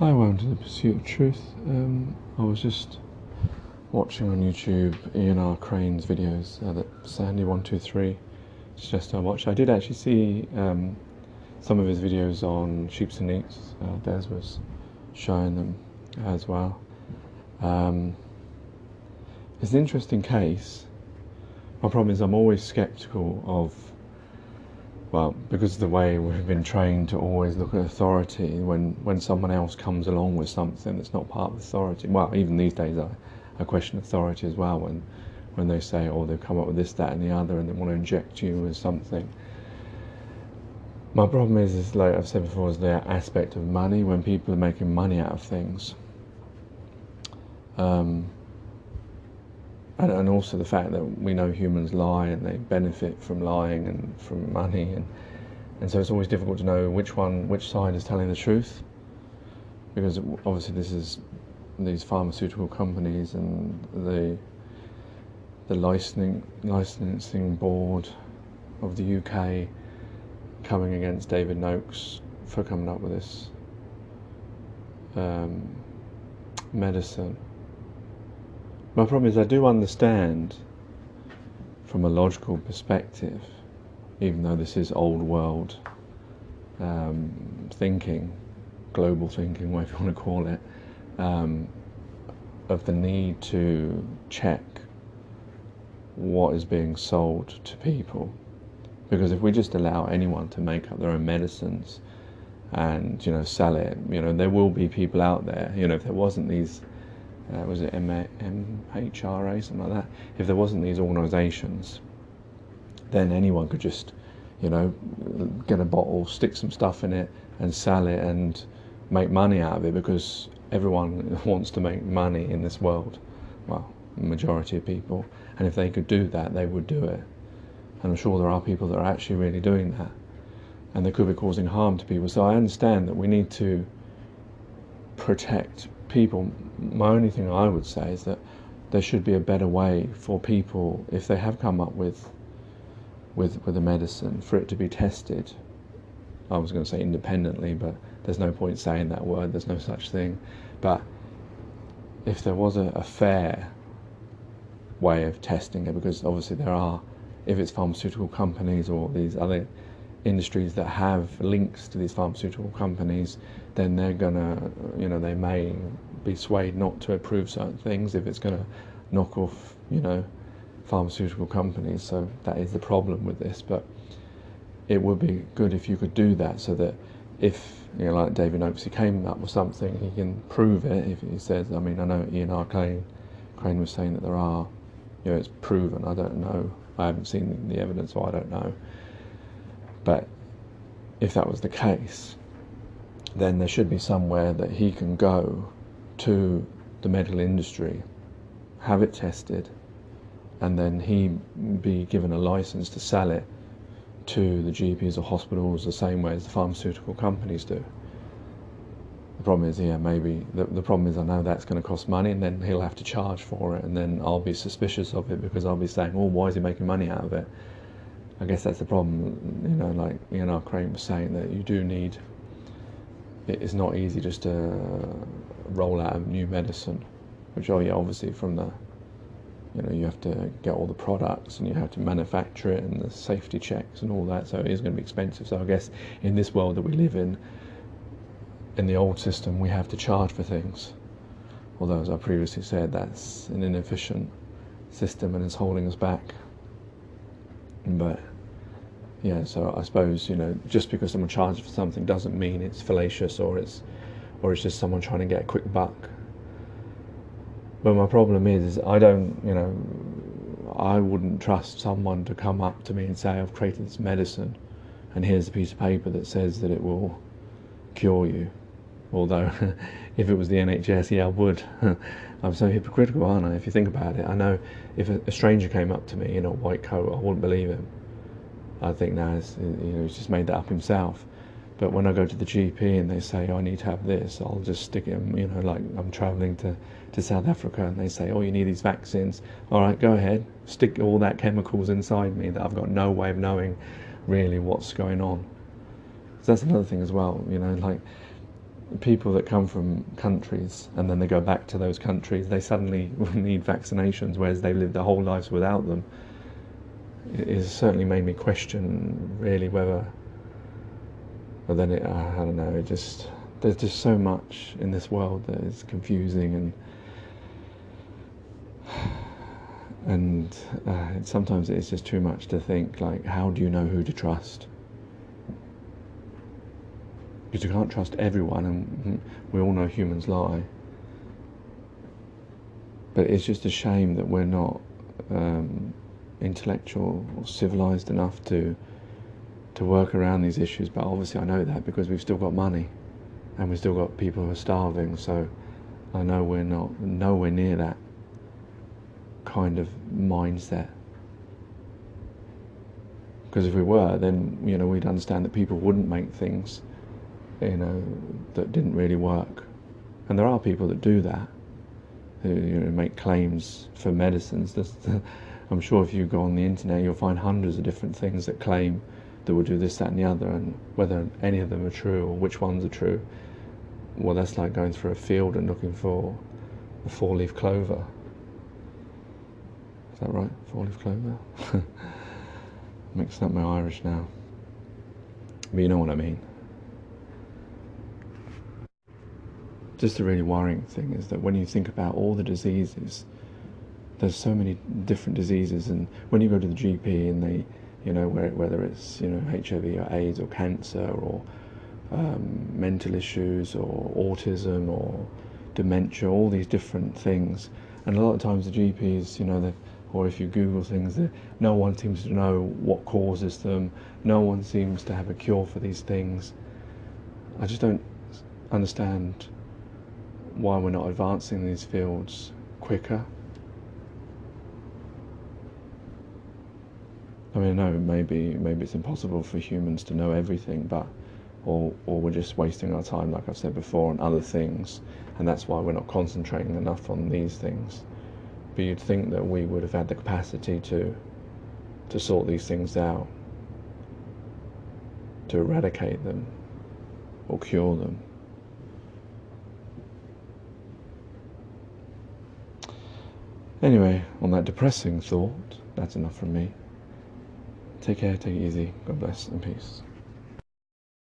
Hi, welcome to the Pursuit of Truth. I was just watching on YouTube Ian R. Crane's videos that Sandy123 suggested I watch. I did actually see some of his videos on Sheeps and Neats. Des was showing them as well. It's an interesting case. My problem is I'm always sceptical of, well, because of the way we've been trained to always look at authority when someone else comes along with something that's not part of authority. Well, even these days I question authority as well when they say, oh, they've come up with this, that and the other and they want to inject you with something. My problem is like I've said before, is the aspect of money, when people are making money out of things. And also the fact that we know humans lie and they benefit from lying and from money, and so it's always difficult to know which side is telling the truth, because obviously this is these pharmaceutical companies and the licensing board of the UK coming against David Noakes for coming up with this medicine. My problem is I do understand from a logical perspective, even though this is old world thinking, global thinking, whatever you want to call it, of the need to check what is being sold to people. Because if we just allow anyone to make up their own medicines and, sell it, there will be people out there, if there wasn't these was it MHRA, something like that? If there wasn't these organisations, then anyone could just, get a bottle, stick some stuff in it and sell it and make money out of it, because everyone wants to make money in this world. Well, the majority of people. And if they could do that, they would do it. And I'm sure there are people that are actually really doing that. And they could be causing harm to people. So I understand that we need to protect people. My only thing I would say is that there should be a better way for people, if they have come up with a medicine, for it to be tested. I was going to say independently, but there's no point saying that word, there's no such thing. But if there was a fair way of testing it, because obviously there are, if it's pharmaceutical companies or these other industries that have links to these pharmaceutical companies, then they're gonna, they may be swayed not to approve certain things if it's gonna knock off, pharmaceutical companies. So that is the problem with this. But it would be good if you could do that, so that if, like David Noakes, he came up with something, he can prove it. If he says, I know Ian R. Crane was saying that there are, it's proven. I don't know. I haven't seen the evidence, so I don't know. But if that was the case, then there should be somewhere that he can go to the medical industry, have it tested, and then he be given a license to sell it to the GPs or hospitals the same way as the pharmaceutical companies do. The problem is, maybe the problem is I know that's going to cost money, and then he'll have to charge for it, and then I'll be suspicious of it, because I'll be saying, oh, why is he making money out of it? I guess that's the problem, like Ian R. Crane was saying, that you do need, it's not easy just to roll out a new medicine, which, obviously from the, you have to get all the products and you have to manufacture it and the safety checks and all that, so it is going to be expensive. So I guess in this world that we live in the old system, we have to charge for things. Although, as I previously said, that's an inefficient system and it's holding us back. But yeah, so I suppose, just because someone charges for something doesn't mean it's fallacious or it's just someone trying to get a quick buck. But my problem is I wouldn't trust someone to come up to me and say, I've created this medicine and here's a piece of paper that says that it will cure you. Although, if it was the NHS, I would. I'm so hypocritical, aren't I? If you think about it, I know if a stranger came up to me in a white coat, I wouldn't believe him. I'd think, he's just made that up himself. But when I go to the GP and they say, I need to have this, I'll just stick it, like I'm travelling to South Africa and they say, oh, you need these vaccines. All right, go ahead. Stick all that chemicals inside me that I've got no way of knowing really what's going on. So that's another thing as well, like people that come from countries and then they go back to those countries, they suddenly need vaccinations, whereas they've lived their whole lives without them. It has certainly made me question really whether. But then I don't know. There's just so much in this world that is confusing, and sometimes it's just too much to think. Like, how do you know who to trust? Because you can't trust everyone, and we all know humans lie. But it's just a shame that we're not intellectual or civilized enough to work around these issues. But obviously I know that because we've still got money and we've still got people who are starving, so I know we're not nowhere near that kind of mindset. Because if we were, then we'd understand that people wouldn't make things that didn't really work. And there are people that do that, who make claims for medicines. I'm sure if you go on the internet you'll find hundreds of different things that claim that will do this, that and the other, and whether any of them are true or which ones are true, well, that's like going through a field and looking for a four-leaf clover. Is that right? Four-leaf clover? Mixing up my Irish now. But you know what I mean. Just the really worrying thing is that when you think about all the diseases, there's so many different diseases, and when you go to the GP and they, whether it's HIV or AIDS or cancer or mental issues or autism or dementia, all these different things, and a lot of times the GPs, or if you Google things, no one seems to know what causes them. No one seems to have a cure for these things. I just don't understand why we're not advancing these fields quicker. I mean, no, maybe it's impossible for humans to know everything, but or we're just wasting our time, like I've said before, on other things, and that's why we're not concentrating enough on these things. But you'd think that we would have had the capacity to sort these things out, to eradicate them or cure them. Anyway, on that depressing thought, that's enough from me. Take care, take it easy. God bless and peace.